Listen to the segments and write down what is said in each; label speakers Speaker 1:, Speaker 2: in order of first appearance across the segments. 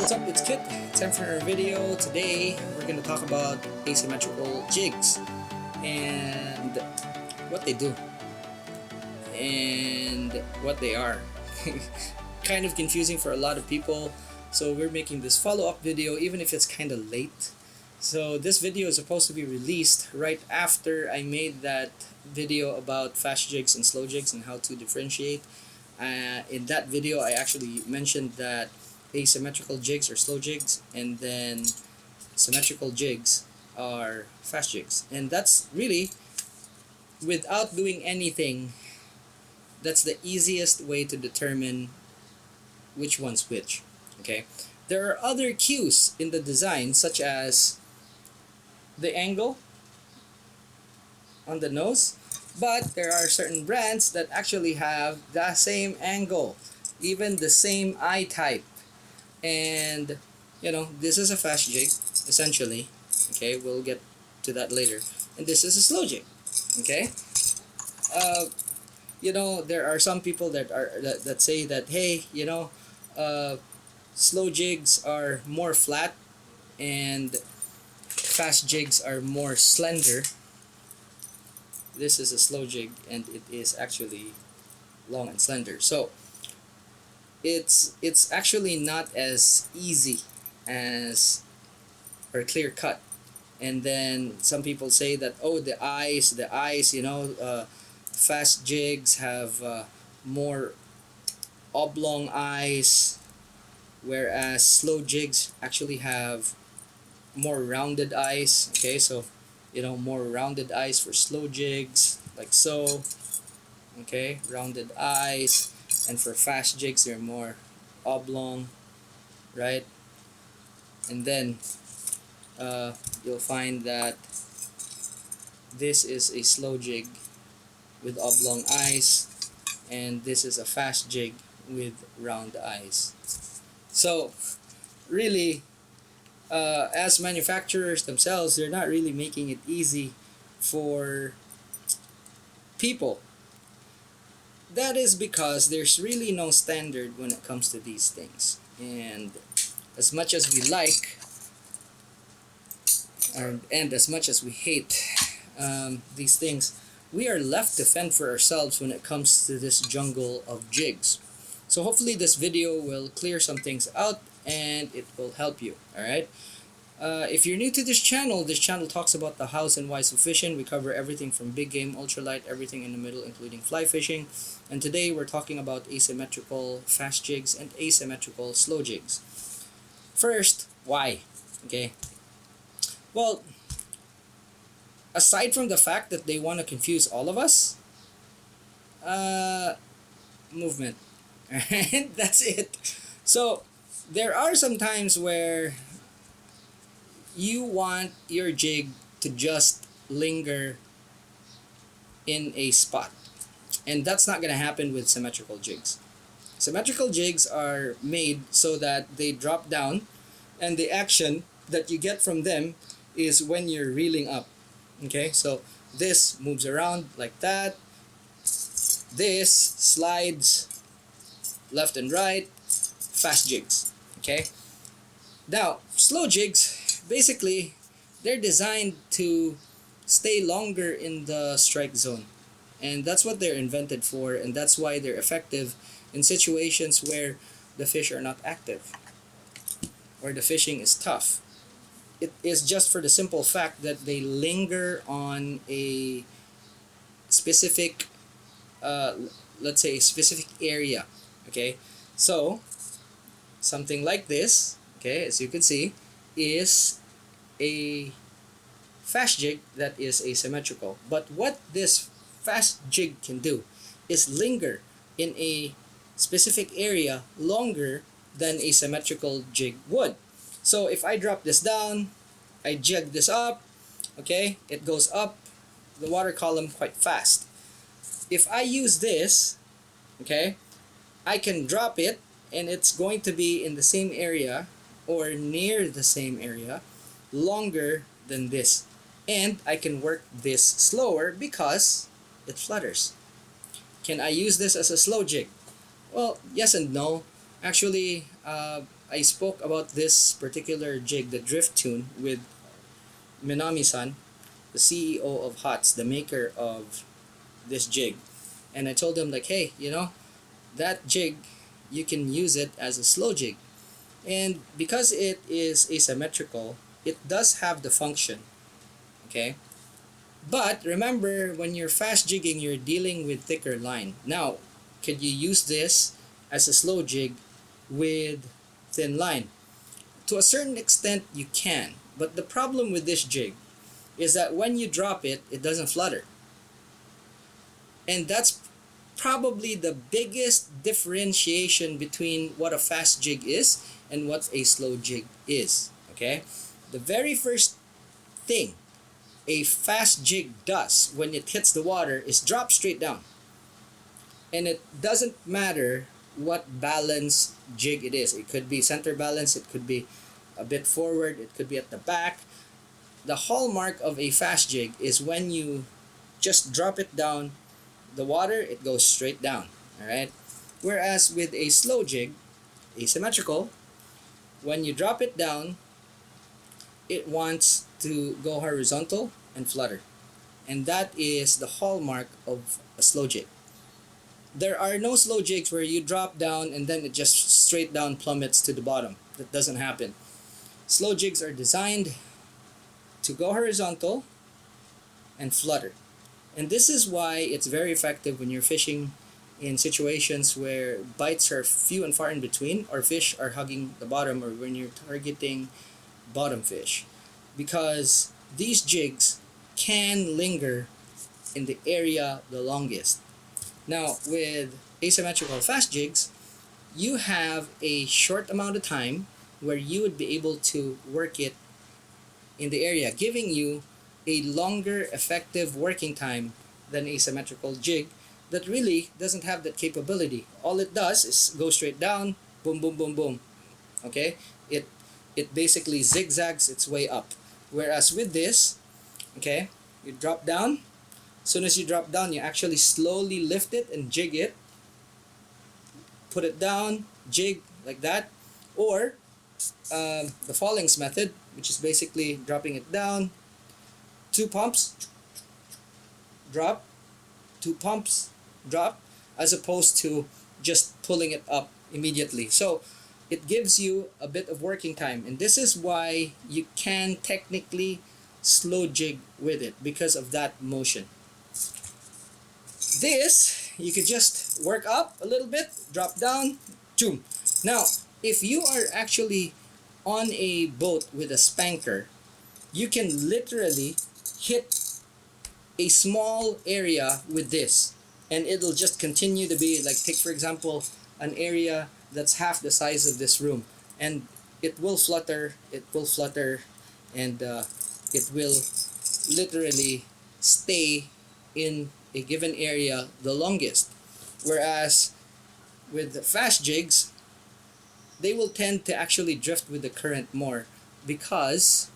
Speaker 1: what's up? It's Kit. Time for our video. Today we're going to talk about asymmetrical jigs and what they do and what they are. Kind of confusing for a lot of people, so we're making this follow-up video even if it's kind of late. So this video is supposed to be released right after I made that video about fast jigs and slow jigs and how to differentiate. In that video I actually mentioned that asymmetrical jigs are slow jigs, and then symmetrical jigs are fast jigs. And that's really, without doing anything, that's the easiest way to determine which one's which. Okay, there are other cues in the design, such as the angle on the nose, but there are certain brands that actually have the same angle, even the same eye type. And this is a fast jig essentially. Okay, we'll get to that later. And this is a slow jig. Okay, there are some people that say that, hey, slow jigs are more flat and fast jigs are more slender. This is a slow jig and it is actually long and slender. So it's actually not as easy as, or clear cut. And then some people say that, oh, the eyes, fast jigs have more oblong eyes, whereas slow jigs actually have more rounded eyes. Okay, so more rounded eyes for slow jigs, like so. Okay, rounded eyes. And for fast jigs, they're more oblong, right? And then you'll find that this is a slow jig with oblong eyes, and this is a fast jig with round eyes. So really, as manufacturers themselves, they're not really making it easy for people. That is because there's really no standard when it comes to these things. And as much as we like, and as much as we hate these things, we are left to fend for ourselves when it comes to this jungle of jigs. So hopefully this video will clear some things out and it will help you. Alright? If you're new to this channel talks about the hows and whys of fishing. We cover everything from big game, ultralight, everything in the middle, including fly fishing. And today we're talking about asymmetrical fast jigs and asymmetrical slow jigs. First, why? Okay. Well, aside from the fact that they want to confuse all of us, movement. Alright? That's it. So, there are some times where you want your jig to just linger in a spot, and that's not going to happen with symmetrical jigs. Symmetrical jigs are made so that they drop down, and the action that you get from them is when you're reeling up. Okay, so this moves around like that, this slides left and right. Fast jigs. Okay, now slow jigs, basically, they're designed to stay longer in the strike zone. And that's what they're invented for, and that's why they're effective in situations where the fish are not active, or the fishing is tough. It is just for the simple fact that they linger on a specific, let's say, a specific area. Okay, so something like this, okay, as you can see, is a fast jig that is asymmetrical. But what this fast jig can do is linger in a specific area longer than a symmetrical jig would. So if I drop this down, I jig this up, okay, it goes up the water column quite fast. If I use this, okay, I can drop it and it's going to be in the same area or near the same area longer than this, and I can work this slower because it flutters. Can I use this as a slow jig? Well, yes and no. Actually, I spoke about this particular jig, the drift tune, with Minami-san, the CEO of Hots, the maker of this jig. And I told him like, hey, that jig, you can use it as a slow jig. And because it is asymmetrical, it does have the function, okay? But remember, when you're fast jigging, you're dealing with thicker line. Now, could you use this as a slow jig with thin line? To a certain extent, you can. But the problem with this jig is that when you drop it, it doesn't flutter. And that's probably the biggest differentiation between what a fast jig is and what a slow jig is. Okay? The very first thing a fast jig does when it hits the water is drop straight down. And it doesn't matter what balance jig it is. It could be center balance, it could be a bit forward, it could be at the back. The hallmark of a fast jig is when you just drop it down the water, it goes straight down. Alright? Whereas with a slow jig, asymmetrical, when you drop it down, it wants to go horizontal and flutter. And that is the hallmark of a slow jig. There are no slow jigs where you drop down and then it just straight down plummets to the bottom. That doesn't happen. Slow jigs are designed to go horizontal and flutter. And this is why it's very effective when you're fishing in situations where bites are few and far in between, or fish are hugging the bottom, or when you're targeting bottom fish. Because these jigs can linger in the area the longest. Now, with asymmetrical fast jigs, you have a short amount of time where you would be able to work it in the area, giving you a longer effective working time than a symmetrical jig that really doesn't have that capability. All it does is go straight down, boom, boom, boom, boom. Okay? It basically zigzags its way up. Whereas with this, okay, you drop down. As soon as you drop down, you actually slowly lift it and jig it. Put it down, jig like that. Or the fallings method, which is basically dropping it down, 2 pumps, drop, 2 pumps, drop, as opposed to just pulling it up immediately. So it gives you a bit of working time, and this is why you can technically slow jig with it, because of that motion. This, you could just work up a little bit, drop down, zoom. Now, if you are actually on a boat with a spanker, you can literally hit a small area with this, and it'll just continue to be like, take for example an area that's half the size of this room, and it will flutter, and it will literally stay in a given area the longest. Whereas with the fast jigs, they will tend to actually drift with the current more, because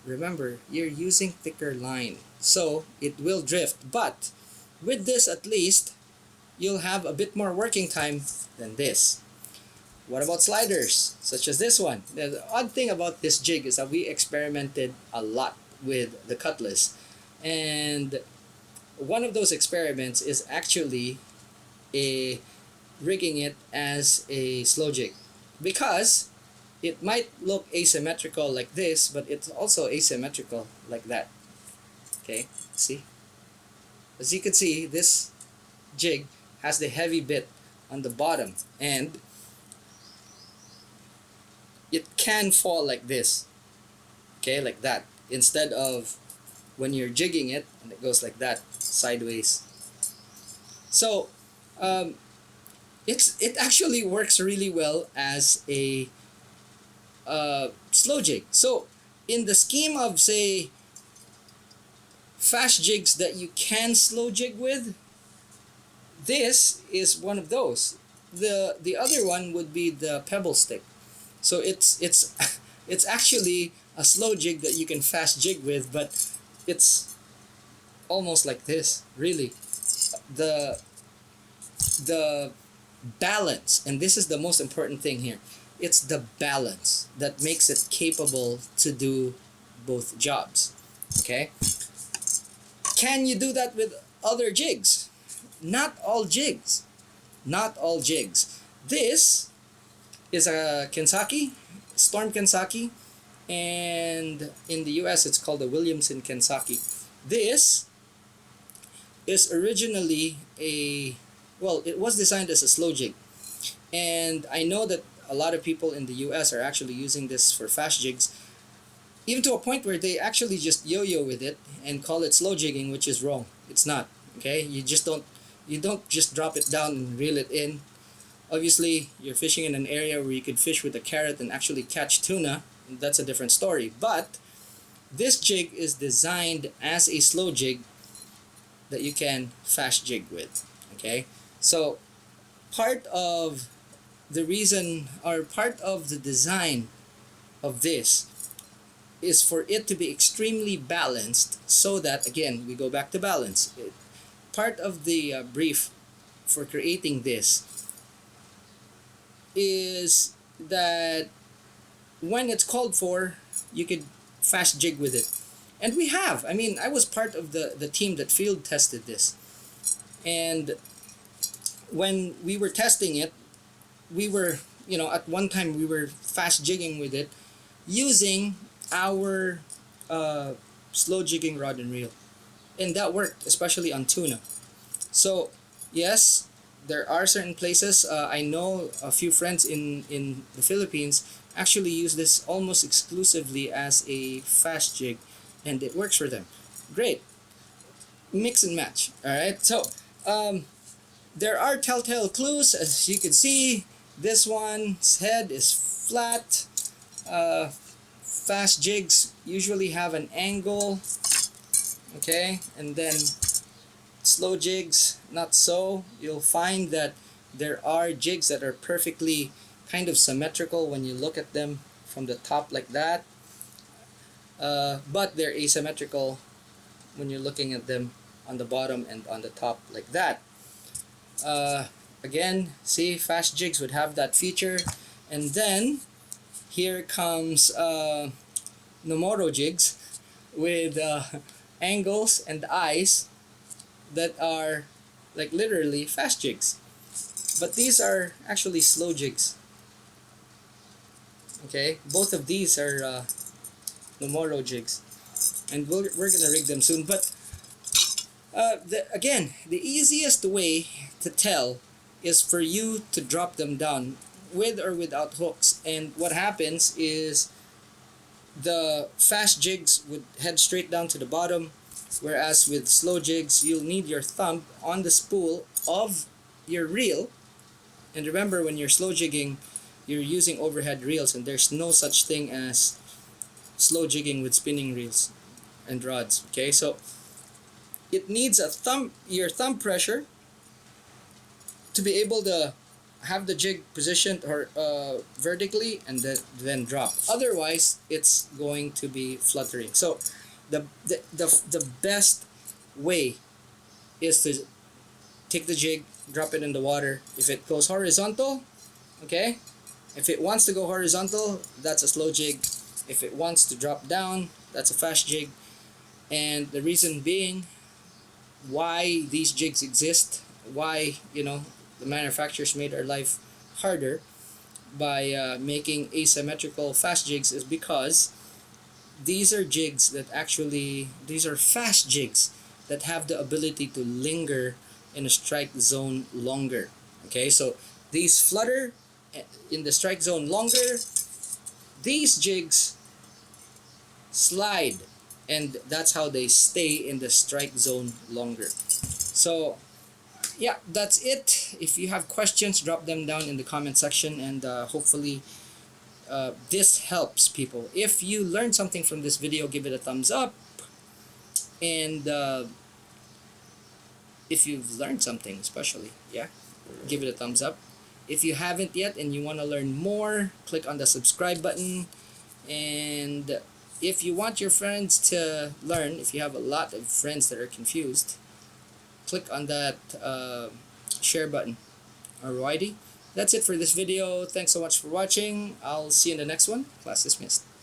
Speaker 1: remember, you're using thicker line, so it will drift. But with this, at least you'll have a bit more working time than this. What about sliders such as this one? The odd thing about this jig is that we experimented a lot with the Cutlass, and one of those experiments is actually rigging it as a slow jig, because it might look asymmetrical like this, but it's also asymmetrical like that. Okay, see? As you can see, this jig has the heavy bit on the bottom, and it can fall like this. Okay, like that. Instead of when you're jigging it, and it goes like that, sideways. So, it actually works really well as a slow jig. So, in the scheme of, say, fast jigs that you can slow jig with, this is one of those. The other one would be the pebble stick. So it's actually a slow jig that you can fast jig with, but it's almost like this, really. The balance, and this is the most important thing here, It's the balance that makes it capable to do both jobs. Okay? Can you do that with other jigs? Not all jigs. Not all jigs. This is a Kensaki, Storm Kensaki, and in the US it's called the Williamson Kensaki. This is originally it was designed as a slow jig. And I know that a lot of people in the US are actually using this for fast jigs, even to a point where they actually just yo-yo with it and call it slow jigging, which is wrong. It's not. Okay? You don't just drop it down and reel it in. Obviously, you're fishing in an area where you could fish with a carrot and actually catch tuna. That's a different story. But this jig is designed as a slow jig that you can fast jig with. Okay? So part of the reason, or part of the design of this, is for it to be extremely balanced, so that, again, we go back to balance. Part of the brief for creating this is that when it's called for, you could fast jig with it. And we have. I mean, I was part of the team that field tested this. And when we were testing it, we were, at one time we were fast jigging with it using our slow jigging rod and reel. And that worked, especially on tuna. So, yes, there are certain places. I know a few friends in the Philippines actually use this almost exclusively as a fast jig, and it works for them. Great. Mix and match. Alright, so there are telltale clues. As you can see, this one's head is flat. Fast jigs usually have an angle. Okay, and then slow jigs, not so. You'll find that there are jigs that are perfectly kind of symmetrical when you look at them from the top like that. But they're asymmetrical when you're looking at them on the bottom and on the top like that. Again, see, fast jigs would have that feature. And then here comes Nomoro jigs with angles and eyes that are like literally fast jigs. But these are actually slow jigs. Okay, both of these are Nomoro jigs. And we're going to rig them soon. But again, the easiest way to tell is for you to drop them down with or without hooks. And what happens is the fast jigs would head straight down to the bottom, whereas with slow jigs, you'll need your thumb on the spool of your reel. And remember, when you're slow jigging, you're using overhead reels, and there's no such thing as slow jigging with spinning reels and rods. Okay, so it needs your thumb pressure to be able to have the jig positioned or vertically and then drop. Otherwise, it's going to be fluttering. So the best way is to take the jig, drop it in the water. If it goes horizontal, okay? If it wants to go horizontal, that's a slow jig. If it wants to drop down, that's a fast jig. And the reason being why these jigs exist, why, the manufacturers made our life harder by making asymmetrical fast jigs, is because these are fast jigs that have the ability to linger in a strike zone longer. Okay, so these flutter in the strike zone longer. These jigs slide, and that's how they stay in the strike zone longer. So yeah, that's it. If you have questions, drop them down in the comment section, and hopefully this helps people. If you learned something from this video, give it a thumbs up. And if you've learned something especially, give it a thumbs up. If you haven't yet and you want to learn more, click on the subscribe button. And if you want your friends to learn, if you have a lot of friends that are confused, click on that share button. Alrighty, That's it for this video. Thanks so much for watching. I'll see you in the next one. Class dismissed.